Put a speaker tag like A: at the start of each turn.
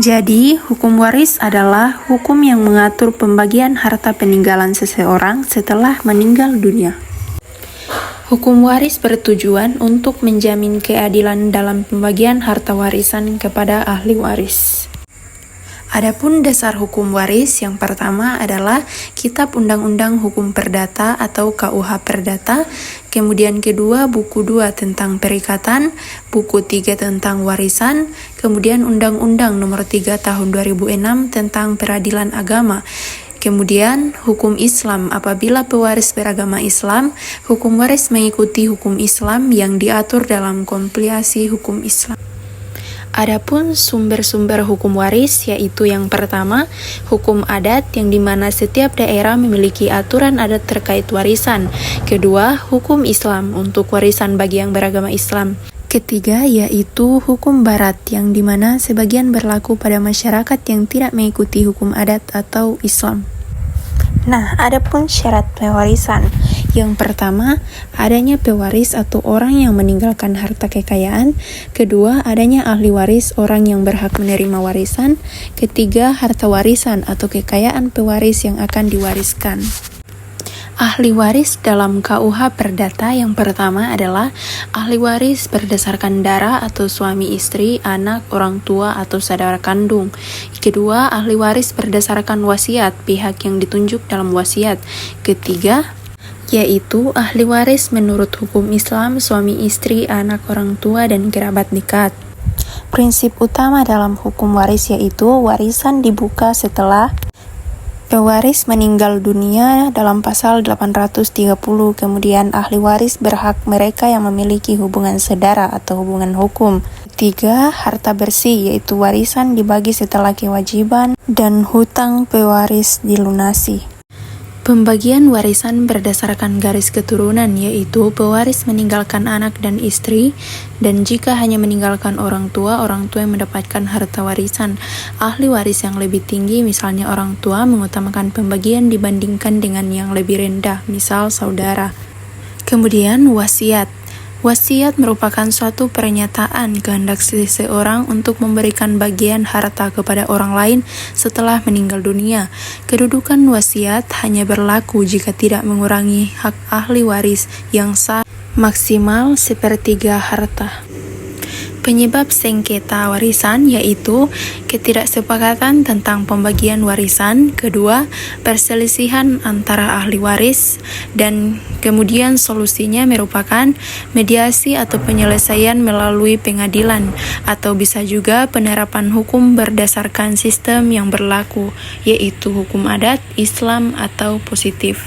A: Jadi, hukum waris adalah hukum yang mengatur pembagian harta peninggalan seseorang setelah meninggal dunia. Hukum waris bertujuan untuk menjamin keadilan dalam pembagian harta warisan kepada ahli waris. Adapun dasar hukum waris yang pertama adalah Kitab Undang-Undang Hukum Perdata atau KUH Perdata, kemudian kedua buku 2 tentang perikatan, buku 3 tentang warisan, kemudian Undang-Undang Nomor 3 Tahun 2006 tentang peradilan agama. Kemudian, hukum Islam apabila pewaris beragama Islam, hukum waris mengikuti hukum Islam yang diatur dalam kompilasi hukum Islam. Adapun sumber-sumber hukum waris yaitu yang pertama, hukum adat yang dimana setiap daerah memiliki aturan adat terkait warisan. Kedua, hukum Islam untuk warisan bagi yang beragama Islam. Ketiga, yaitu hukum barat yang dimana sebagian berlaku pada masyarakat yang tidak mengikuti hukum adat atau Islam. Nah, adapun syarat pewarisan. Yang pertama, adanya pewaris atau orang yang meninggalkan harta kekayaan. Kedua, adanya ahli waris, orang yang berhak menerima warisan. Ketiga, harta warisan atau kekayaan pewaris yang akan diwariskan. Ahli waris dalam KUH Perdata yang pertama adalah ahli waris berdasarkan darah atau suami istri, anak, orang tua, atau saudara kandung. Kedua, ahli waris berdasarkan wasiat, pihak yang ditunjuk dalam wasiat. Ketiga, yaitu ahli waris menurut hukum Islam, suami istri, anak, orang tua, dan kerabat dekat. Prinsip utama dalam hukum waris yaitu warisan dibuka setelah pewaris meninggal dunia dalam pasal 830, kemudian ahli waris berhak mereka yang memiliki hubungan saudara atau hubungan hukum. Tiga, harta bersih yaitu warisan dibagi setelah kewajiban dan hutang pewaris dilunasi. Pembagian warisan berdasarkan garis keturunan yaitu pewaris meninggalkan anak dan istri, dan jika hanya meninggalkan orang tua yang mendapatkan harta warisan. Ahli waris yang lebih tinggi misalnya orang tua mengutamakan pembagian dibandingkan dengan yang lebih rendah, misal saudara. Kemudian wasiat. Wasiat merupakan suatu pernyataan kehendak seseorang untuk memberikan bagian harta kepada orang lain setelah meninggal dunia. Kedudukan wasiat hanya berlaku jika tidak mengurangi hak ahli waris yang sah maksimal sepertiga harta. Penyebab sengketa warisan yaitu ketidaksepakatan tentang pembagian warisan, kedua, perselisihan antara ahli waris, dan kemudian solusinya merupakan mediasi atau penyelesaian melalui pengadilan, atau bisa juga penerapan hukum berdasarkan sistem yang berlaku, yaitu hukum adat, Islam, atau positif.